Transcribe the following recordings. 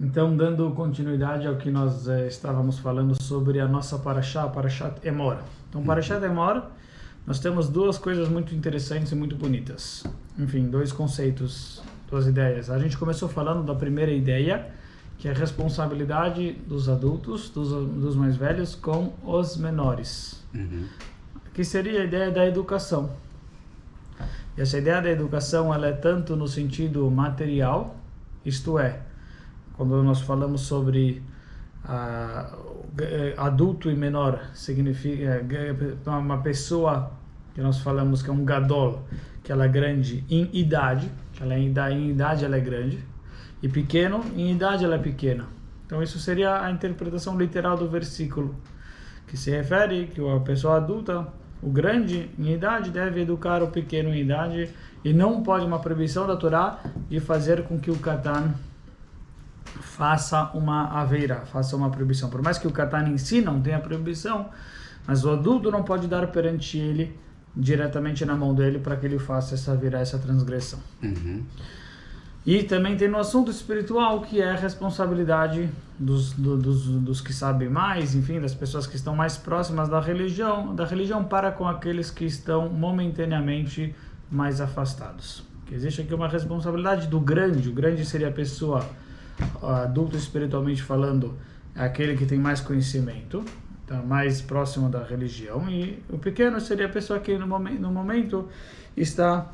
Então, dando continuidade ao que nós estávamos falando sobre a nossa Parashá, Parashat Emor. Então, Parashat Emor, nós temos duas coisas muito interessantes e muito bonitas. Enfim, dois conceitos, duas ideias. A gente começou falando da primeira ideia, que é a responsabilidade dos adultos, dos mais velhos, com os menores. Que seria a ideia da educação. E essa ideia da educação, ela é tanto no sentido material, isto é, quando nós falamos sobre adulto e menor, significa uma pessoa que nós falamos que é um gadol, que ela é grande em idade, em idade ela é grande, e pequeno, em idade ela é pequena. Então isso seria a interpretação literal do versículo, que se refere que a pessoa adulta, o grande em idade, deve educar o pequeno em idade, e não pode uma proibição da Torá de fazer com que o Katan faça uma aveira, faça uma proibição. Por mais que o Katan em si não tenha proibição, mas o adulto não pode dar perante ele, diretamente na mão dele, para que ele faça essa aveira, essa transgressão. E também tem no assunto espiritual, que é a responsabilidade dos que sabem mais, enfim, das pessoas que estão mais próximas da religião para com aqueles que estão momentaneamente mais afastados. Que existe aqui uma responsabilidade do grande. O grande seria a pessoa adulto espiritualmente falando, é aquele que tem mais conhecimento, está mais próximo da religião, e o pequeno seria a pessoa que no momento está,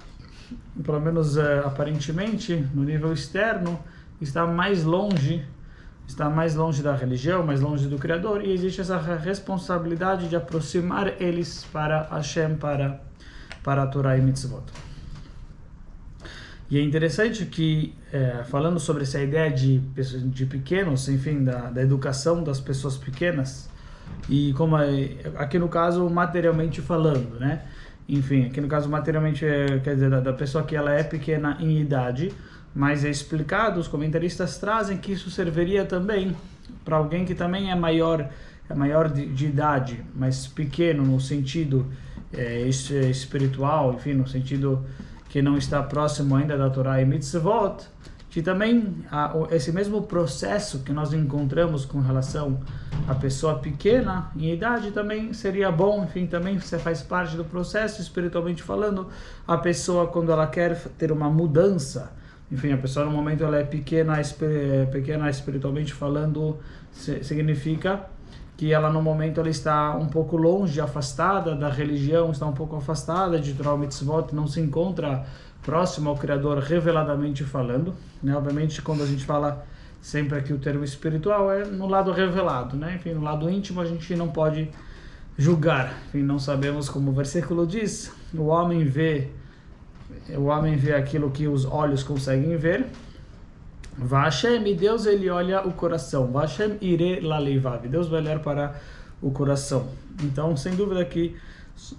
pelo menos aparentemente, no nível externo, está mais longe da religião, mais longe do Criador, e existe essa responsabilidade de aproximar eles para Hashem, para a Torá e Mitzvot. E é interessante que, falando sobre essa ideia de pequenos, enfim, da educação das pessoas pequenas, e como aqui no caso, materialmente falando, né? Enfim, aqui no caso, materialmente, quer dizer, da pessoa que ela é pequena em idade, mas é explicado, os comentaristas trazem que isso serviria também para alguém que também é maior de idade, mas pequeno no sentido espiritual, enfim, no sentido que não está próximo ainda da Torá e Mitzvot, que também esse mesmo processo que nós encontramos com relação à pessoa pequena em idade também seria bom, enfim, também você faz parte do processo, espiritualmente falando, a pessoa quando ela quer ter uma mudança, enfim, a pessoa no momento ela é pequena espiritualmente falando, significa que ela no momento ela está um pouco longe, afastada da religião, está um pouco afastada de Torá e Mitzvot, não se encontra próximo ao Criador reveladamente falando, né? Obviamente quando a gente fala sempre aqui o termo espiritual é no lado revelado, né? Enfim, no lado íntimo a gente não pode julgar, enfim, não sabemos, como o versículo diz, o homem vê aquilo que os olhos conseguem ver. Vashem, e Deus ele olha o coração. Vashem ire laleivav, Deus vai olhar para o coração. Então, sem dúvida que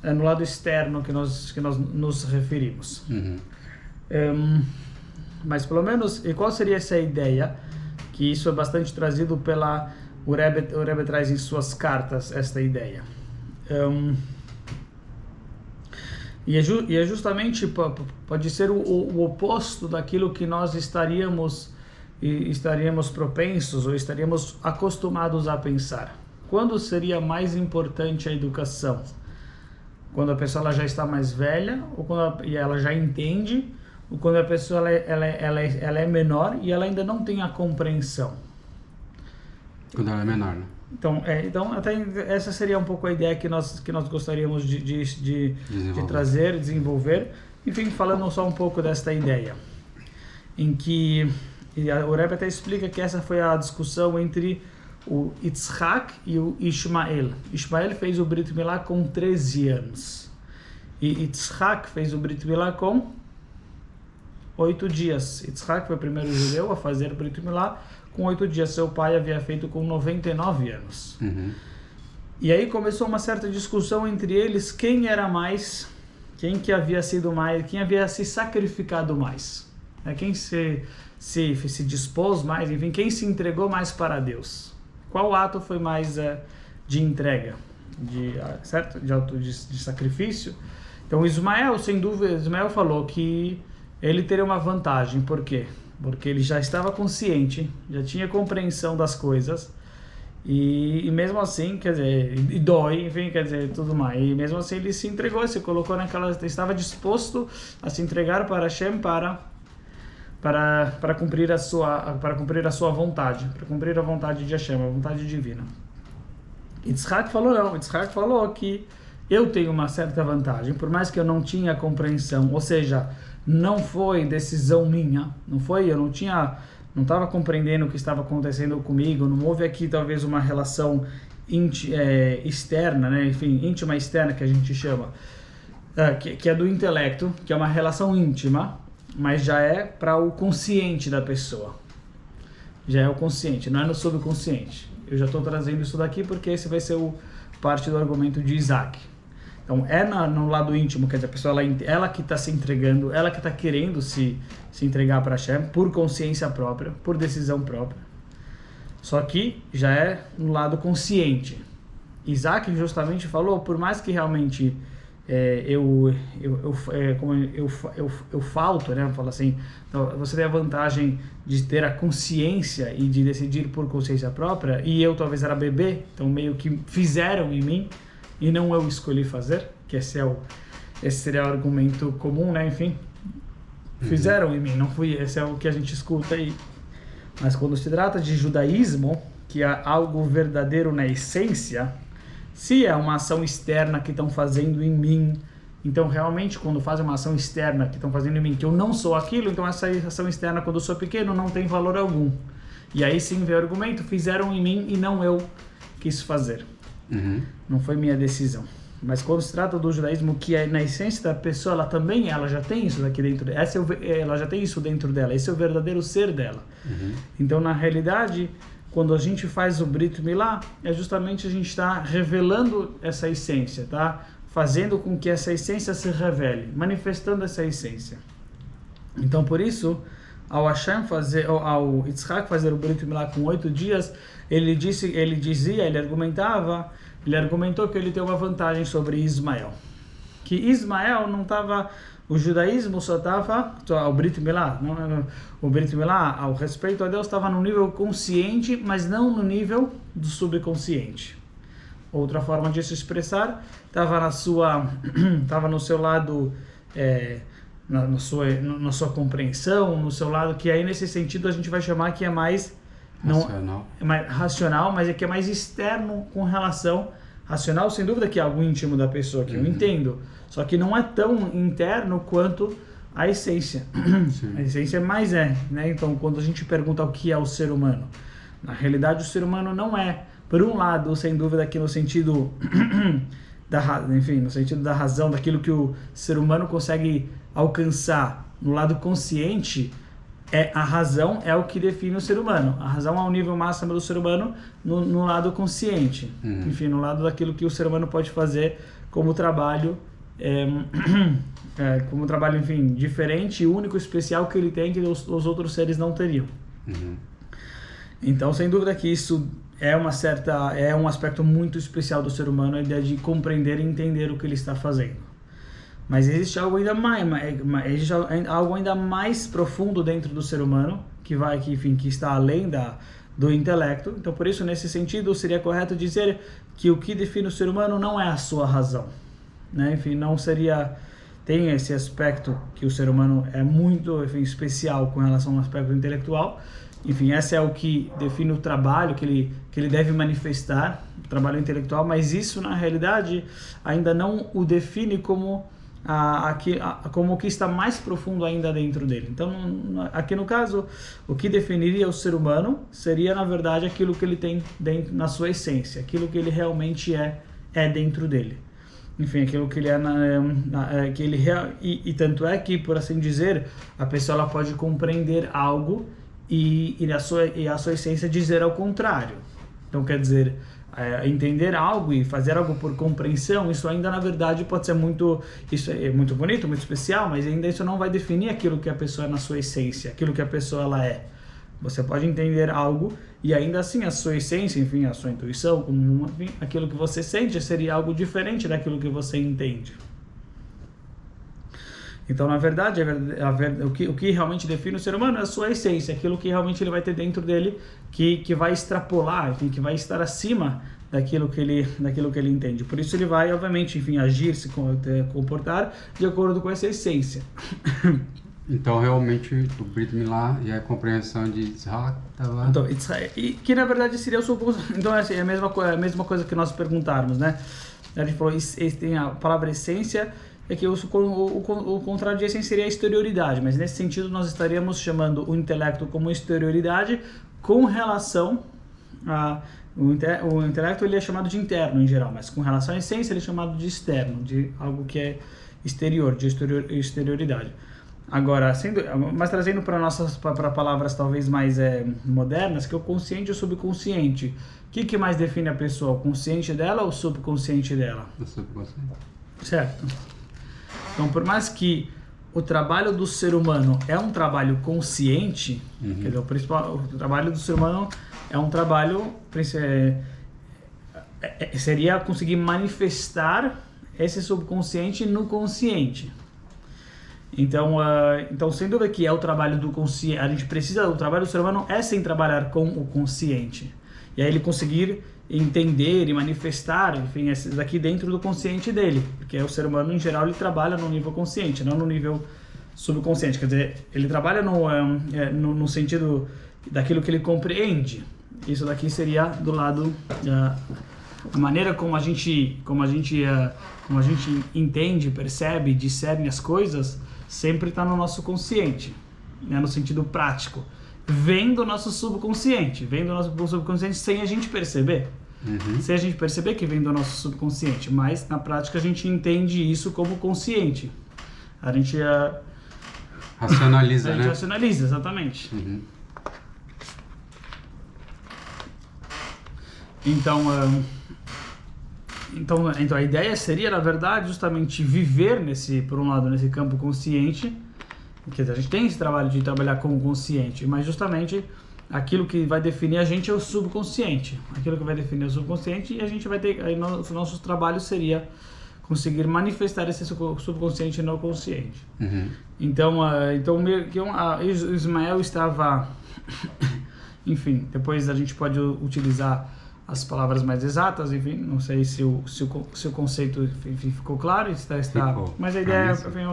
é no lado externo que nós nos referimos. Mas pelo menos, e qual seria essa ideia? Que isso é bastante trazido o Rebbe traz em suas cartas esta ideia. E é justamente, pode ser o oposto daquilo que nós estaríamos propensos ou estaríamos acostumados a pensar. Quando seria mais importante a educação? Quando a pessoa ela já está mais velha, e ela já entende, ou quando a pessoa ela é menor e ela ainda não tem a compreensão? Quando ela é menor, né? Então até essa seria um pouco a ideia que nós gostaríamos de trazer, desenvolver. Enfim, falando só um pouco desta ideia, em que o Rebbe até explica que essa foi a discussão entre o Yitzhak e o Ishmael. Ishmael fez o Brit Milá com 13 anos. E Yitzhak fez o Brit Milá com 8 dias. Yitzhak foi o primeiro judeu a fazer o Brit Milá com 8 dias. Seu pai havia feito com 99 anos. E aí começou uma certa discussão entre eles, quem era mais, quem havia se sacrificado mais. Quem se dispôs mais, enfim, quem se entregou mais para Deus. Qual ato foi mais de entrega, certo? De sacrifício? Então Ismael, sem dúvida, falou que ele teria uma vantagem. Por quê? porque ele já estava consciente, já tinha compreensão das coisas, e mesmo assim, quer dizer, e dói, enfim, quer dizer, tudo mais, e mesmo assim ele se entregou, se colocou estava disposto a se entregar para Hashem para cumprir a sua vontade, para cumprir a vontade de Hashem, a vontade divina. Yitzhak falou não, Yitzhak falou que eu tenho uma certa vantagem, por mais que eu não tinha compreensão, ou seja, não foi decisão minha, eu não estava compreendendo o que estava acontecendo comigo, não houve aqui talvez uma relação externa, né? Enfim, íntima externa que a gente chama, que é do intelecto, que é uma relação íntima, mas já é para o consciente da pessoa, já é o consciente, não é no subconsciente. Eu já estou trazendo isso daqui porque esse vai ser parte do argumento de Isaac. Então, no lado íntimo, quer dizer, a pessoa, ela que está se entregando, ela que está querendo se entregar para Hashem, por consciência própria, por decisão própria. Só que já é no lado consciente. Isaac justamente falou, por mais que realmente eu falto, né? Fala assim, então, você tem a vantagem de ter a consciência e de decidir por consciência própria, e eu talvez era bebê, então meio que fizeram em mim, e não eu escolhi fazer, que esse seria o argumento comum, né? Enfim, fizeram em mim, não fui, esse é o que a gente escuta aí. Mas quando se trata de judaísmo, que é algo verdadeiro na essência, se é uma ação externa que estão fazendo em mim, então realmente quando fazem uma ação externa que estão fazendo em mim, que eu não sou aquilo, então essa ação externa quando eu sou pequeno não tem valor algum. E aí sim vem o argumento, fizeram em mim e não eu quis fazer. Não foi minha decisão. Mas quando se trata do judaísmo, que é na essência da pessoa, ela já tem isso daqui dentro dela, ela já tem isso dentro dela, esse é o verdadeiro ser dela. Então na realidade, quando a gente faz o Brit Milá, é justamente a gente está revelando essa essência, tá? Fazendo com que essa essência se revele, manifestando essa essência. Então por isso, ao Yitzhak fazer o Brit Milá com 8 dias, ele argumentou que ele tem uma vantagem sobre Ismael. Que Ismael não estava, o judaísmo só estava, o Brit Milá, o Brit Milá, ao respeito a Deus, estava no nível consciente, mas não no nível do subconsciente. Outra forma de se expressar, estava no seu lado, na sua compreensão, no seu lado, que aí nesse sentido a gente vai chamar que é mais racional, mas é que é mais externo com relação racional, sem dúvida que é algo íntimo da pessoa, que eu entendo, só que não é tão interno quanto a essência. A essência mais né? Então, quando a gente pergunta o que é o ser humano, na realidade o ser humano não é, por um lado, sem dúvida que no sentido no sentido da razão, daquilo que o ser humano consegue alcançar no lado consciente, a razão é o que define o ser humano. A razão é o nível máximo do ser humano no lado consciente. Enfim, no lado daquilo que o ser humano pode fazer como trabalho, enfim, diferente, único, especial que ele tem, que os outros seres não teriam. Então, sem dúvida que isso é um aspecto muito especial do ser humano, a ideia de compreender e entender o que ele está fazendo. Mas existe algo ainda mais profundo dentro do ser humano, que está além do intelecto. Então, por isso, nesse sentido, seria correto dizer que o que define o ser humano não é a sua razão, né? Enfim, não seria... Tem esse aspecto que o ser humano é muito, especial com relação ao aspecto intelectual. Enfim, esse é o que define o trabalho que ele deve manifestar, o trabalho intelectual, mas isso, na realidade, ainda não o define como o que está mais profundo ainda dentro dele. Então, aqui no caso, o que definiria o ser humano seria, na verdade, aquilo que ele tem dentro, na sua essência, aquilo que ele realmente é dentro dele. Enfim, aquilo que ele e tanto é que, por assim dizer, a pessoa ela pode compreender algo e a sua essência dizer ao contrário. Então, quer dizer, entender algo e fazer algo por compreensão, isso ainda na verdade pode ser isso é muito bonito, muito especial, mas ainda isso não vai definir aquilo que a pessoa é na sua essência, aquilo que a pessoa ela é. Você pode entender algo e ainda assim a sua essência, enfim, a sua intuição, aquilo que você sente seria algo diferente daquilo que você entende. Então, na verdade, o que realmente define o ser humano é a sua essência, aquilo que realmente ele vai ter dentro dele, que vai extrapolar, enfim, que vai estar acima daquilo que ele entende. Por isso ele vai, obviamente, enfim, agir, se comportar de acordo com essa essência. Então, realmente, o Brit Milá e a compreensão de Yitzhak estava... Então, que na verdade seria o subconsciente. Então, assim, é a mesma coisa que nós perguntarmos, né? A gente falou, tem a palavra essência, é que o contrário de essência seria a exterioridade, mas nesse sentido nós estaríamos chamando o intelecto como exterioridade com relação a... O intelecto ele é chamado de interno em geral, mas com relação à essência ele é chamado de externo, de algo que é exterior, de exterioridade. Agora, mas trazendo para palavras talvez mais modernas, que é o consciente e o subconsciente. O que mais define a pessoa? O consciente dela ou o subconsciente dela? O subconsciente. Certo. Então, por mais que o trabalho do ser humano é um trabalho consciente, quer dizer, o trabalho do ser humano é um trabalho, seria conseguir manifestar esse subconsciente no consciente. Então, sem dúvida que é o trabalho do consciente, a gente precisa, o trabalho do ser humano é sem trabalhar com o consciente. E aí ele conseguir entender e manifestar, enfim, daqui dentro do consciente dele. Porque o ser humano, em geral, ele trabalha no nível consciente, não no nível subconsciente. Quer dizer, ele trabalha no sentido daquilo que ele compreende. Isso daqui seria do lado a maneira como a gente entende, percebe, discerne as coisas, sempre está no nosso consciente, né, no sentido prático. Vem do nosso subconsciente, sem a gente perceber. Sem a gente perceber que vem do nosso subconsciente, mas na prática a gente entende isso como consciente. A gente racionaliza, né? Racionaliza, exatamente. Então a ideia seria, na verdade, justamente viver por um lado, nesse campo consciente. Quer dizer, a gente tem esse trabalho de trabalhar com o consciente, mas justamente aquilo que vai definir a gente é o subconsciente. Aquilo que vai definir o subconsciente, e a gente vai ter, aí nosso trabalho seria conseguir manifestar esse subconsciente no consciente. Então Ismael estava, enfim, depois a gente pode utilizar as palavras mais exatas, enfim, não sei se o conceito, enfim, ficou claro, ficou. Mas a ideia, enfim,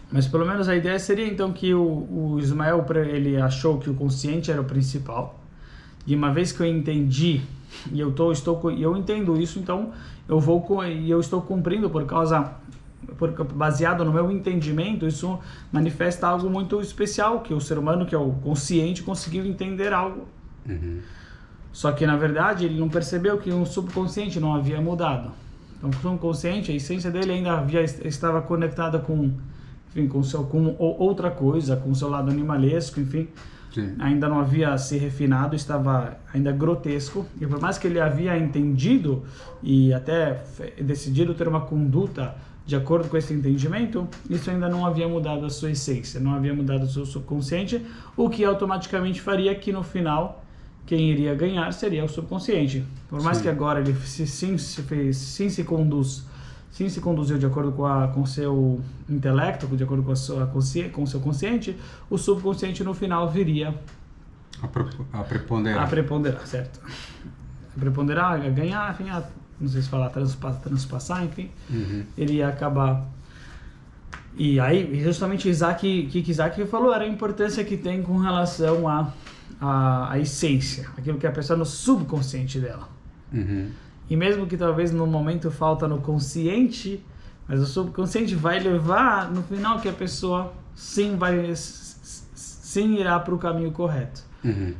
mas pelo menos a ideia seria então que o Ismael, ele achou que o consciente era o principal, e uma vez que eu entendi e eu entendo isso, então eu estou cumprindo baseado no meu entendimento. Isso manifesta algo muito especial, que o ser humano, que é o consciente, conseguiu entender algo. Só que na verdade ele não percebeu que o subconsciente não havia mudado. Então o subconsciente, a essência dele ainda estava conectada com outra coisa, com o seu lado animalesco, enfim. Sim. Ainda não havia se refinado, estava ainda grotesco, e por mais que ele havia entendido e até decidido ter uma conduta de acordo com esse entendimento, isso ainda não havia mudado a sua essência, não havia mudado o seu subconsciente, o que automaticamente faria que no final quem iria ganhar seria o subconsciente. Por mais que agora ele se conduziu de acordo com o seu intelecto, de acordo com com o seu consciente, o subconsciente no final viria a preponderar. A preponderar, certo. A preponderar, a ganhar, enfim, não sei se falar transpassar, enfim, ele ia acabar. E aí, justamente Isaac falou, era a importância que tem com relação à essência, aquilo que é a pessoa no subconsciente dela. E mesmo que talvez no momento falta no consciente, mas o subconsciente vai levar no final que a pessoa sim irá para o caminho correto.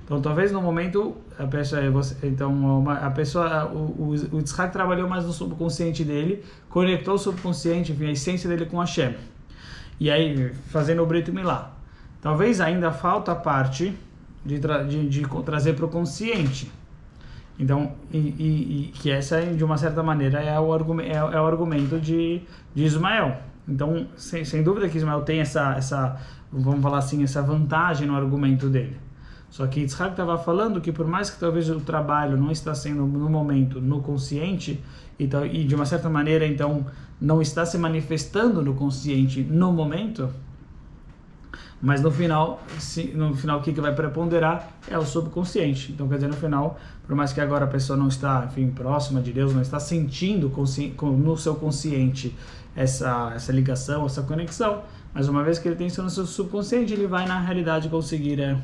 Então talvez no momento a pessoa, o Yitzhak trabalhou mais no subconsciente dele, conectou o subconsciente, enfim, a essência dele com Hashem. E aí fazendo o Brit Milá. Talvez ainda falta a parte de trazer para o consciente. Então, que essa, de uma certa maneira, é o argumento de Ismael. Então, sem dúvida que Ismael tem essa, vamos falar assim, essa vantagem no argumento dele. Só que Yitzhak estava falando que por mais que talvez o trabalho não está sendo no momento no consciente e de uma certa maneira então não está se manifestando no consciente no momento, mas no final o que vai preponderar é o subconsciente. Então, quer dizer, no final, por mais que agora a pessoa não está, enfim, próxima de Deus, não está sentindo no seu consciente essa ligação, essa conexão, mas uma vez que ele tem isso no seu subconsciente, ele vai na realidade conseguir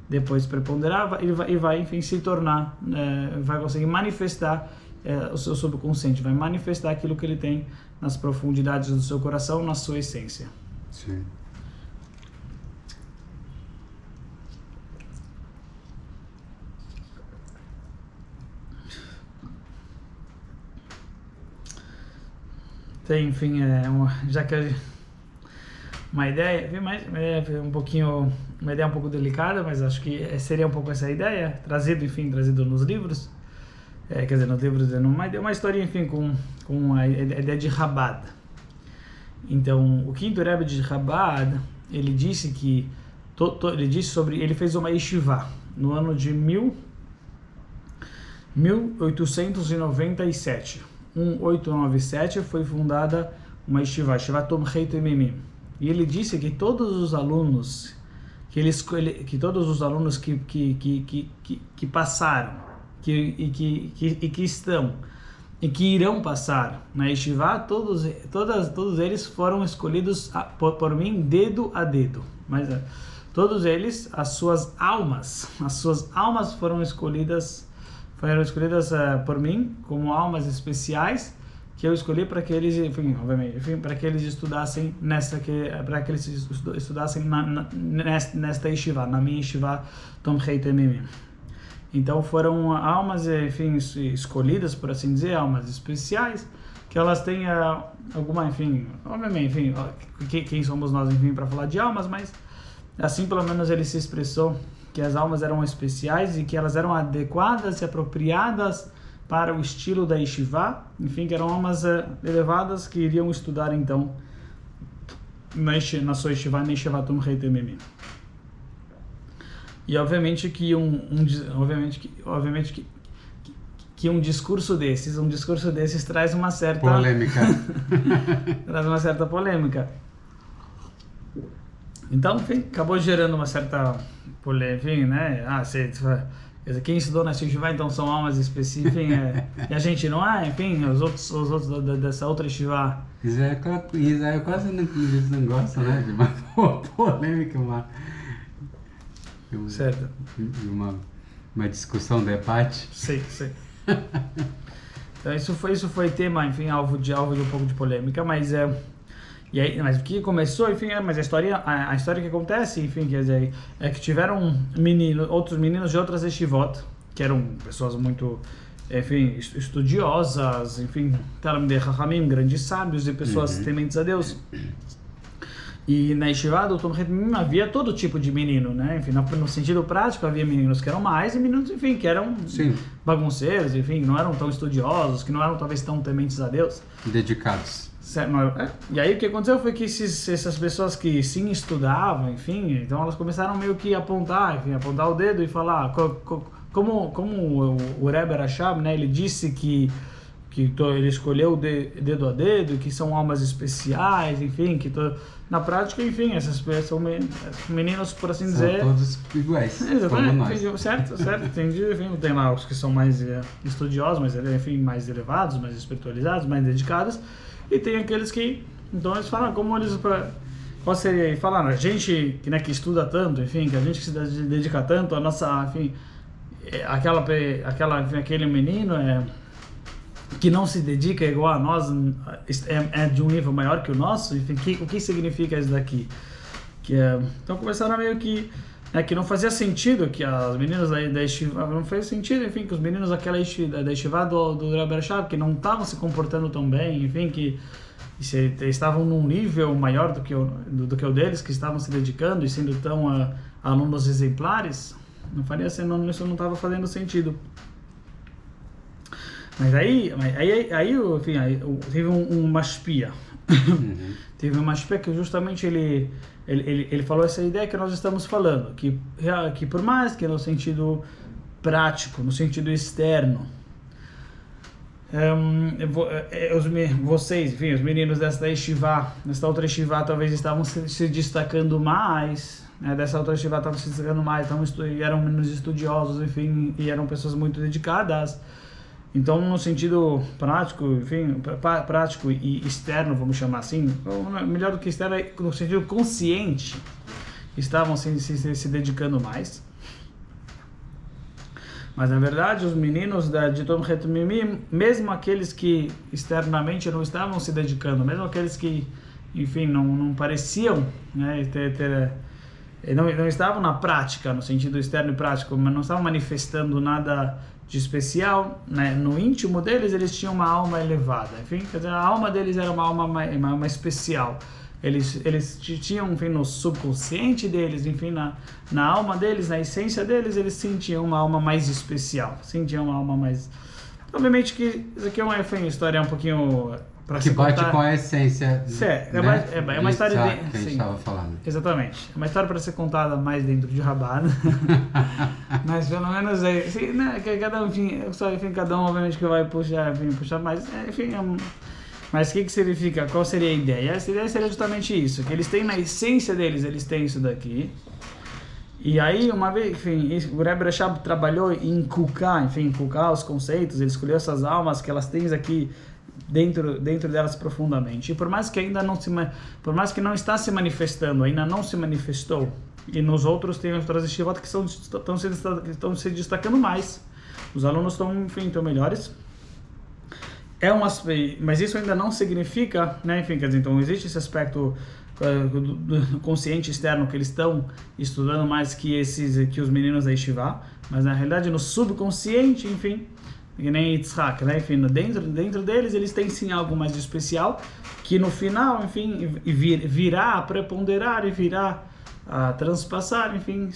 depois preponderar e vai, enfim, se tornar, vai conseguir manifestar o seu subconsciente, vai manifestar aquilo que ele tem nas profundidades do seu coração, na sua essência. Sim. Tem, enfim, já que uma ideia um pouquinho, uma ideia um pouco delicada, mas acho que seria um pouco essa ideia, trazido nos livros, quer dizer, nos livros, uma história, enfim, com a ideia de Chabad. Então, o quinto Rebbe de Chabad, ele disse que, ele fez uma yeshiva no ano de 1897. 1897 foi fundada uma yeshiva Tomchei Temimim. E ele disse que todos os alunos que passaram que estão e que irão passar na yeshiva, todos eles foram escolhidos por mim dedo a dedo. Mas todos eles, as suas almas foram escolhidas por mim como almas especiais que eu escolhi para que eles, para que eles estudassem nesta yeshiva, na minha yeshiva Tomchei Temimim. Então foram almas, enfim, escolhidas, por assim dizer, almas especiais, que elas têm alguma, enfim, obviamente, enfim, quem somos nós, enfim, para falar de almas, mas assim pelo menos ele se expressou que as almas eram especiais e que elas eram adequadas e apropriadas para o estilo da yeshiva, enfim, que eram almas elevadas que iriam estudar então na sua yeshiva, na yeshiva Tomchei Temimim. E obviamente que um discurso desses traz uma certa polêmica. Traz uma certa polêmica. Então, enfim, acabou gerando uma certa polêmica, né? Quem estudou na yeshiva, então são almas específicas, e a gente não enfim, os outros dessa outra yeshiva. Israel quase não gosta, né? De uma polêmica, certo. Uma discussão, debate. Sim. Então isso foi tema, enfim, alvo de um pouco de polêmica, mas mas o que começou, enfim, mas a história que acontece, enfim, quer dizer, é que tiveram outros meninos de outras yeshivot, que eram pessoas muito, enfim, estudiosas, enfim, Talmidei Chachamim, grandes sábios e pessoas tementes a Deus. E na yeshiva do Tomchei Temimim havia todo tipo de menino, né? Enfim, no sentido prático havia meninos que eram mais e meninos, enfim, que eram bagunceiros, enfim, não eram tão estudiosos, que não eram talvez tão tementes a Deus. Dedicados. E aí o que aconteceu foi que essas pessoas que sim estudavam, enfim, então elas começaram meio que a apontar o dedo e falar, como o Rebbe Rashab, né, ele disse que ele escolheu dedo a dedo, que são almas especiais, enfim, na prática, enfim, essas pessoas são meninos, por assim dizer. São todos iguais. Exatamente, certo, entendi. Enfim, tem lá os que são mais estudiosos, mas, enfim, mais elevados, mais espiritualizados, mais dedicados, e tem aqueles que, então eles falam como eles, qual seria, falaram, a gente que estuda tanto, enfim, que a gente que se dedica tanto, a nossa, enfim, aquele menino que não se dedica igual a nós, é de um nível maior que o nosso, enfim, o que significa isso daqui? Então começaram a meio que não fazia sentido que as meninas da yeshiva, não fez sentido, enfim, que os meninos da yeshiva do Rebbe Rashab, que não estavam se comportando tão bem, enfim, que estavam num nível maior do que o deles, que estavam se dedicando e sendo tão alunos exemplares, isso não estava fazendo sentido. Mas aí enfim, teve um mashpia. Teve uma mashpia que justamente ele falou essa ideia que nós estamos falando, que por mais que no sentido prático, no sentido externo, vocês, enfim, os meninos desta outra yeshiva talvez estavam se destacando mais, né? Dessa outra yeshiva estavam se destacando mais, eram menos estudiosos, enfim, e eram pessoas muito dedicadas. Então, no sentido prático, enfim, prático e externo, vamos chamar assim, ou melhor do que externo, no sentido consciente, estavam se dedicando mais. Mas, na verdade, os meninos de Tom Het Mimim, mesmo aqueles que externamente não estavam se dedicando, mesmo aqueles que, enfim, não pareciam, né, não estavam na prática, no sentido externo e prático, mas não estavam manifestando nada de especial, né? No íntimo deles, eles tinham uma alma elevada. Enfim, quer dizer, a alma deles era uma alma especial. Eles tinham, enfim, no subconsciente deles, enfim, na alma deles, na essência deles, eles sentiam uma alma mais especial. Sentiam uma alma mais... Obviamente que isso aqui é uma história um pouquinho... Que bate com a essência, é uma história que a gente estava falando. Exatamente. É uma história para ser contada mais dentro de Rabat. Mas pelo menos assim, né, cada um obviamente que vai puxar mais, enfim, mas o que significa? Qual seria a ideia? Essa ideia seria justamente isso, que eles têm na essência deles, eles têm isso daqui. E aí, uma vez, enfim, o Rebbe Rashab trabalhou em inculcar os conceitos, ele escolheu essas almas que elas têm aqui dentro delas profundamente. E por mais que não está se manifestando, ainda não se manifestou, e nos outros tem outras yeshivot que estão se destacando mais. Os alunos estão melhores. Mas isso ainda não significa, né? Enfim, quer dizer, então existe esse aspecto do consciente externo que eles estão estudando mais que os meninos da yeshiva, mas na realidade no subconsciente, enfim, que nem Yitzhak, né? Enfim, dentro deles eles têm sim algo mais de especial, que no final, enfim, virá a preponderar e virá a transpassar, enfim,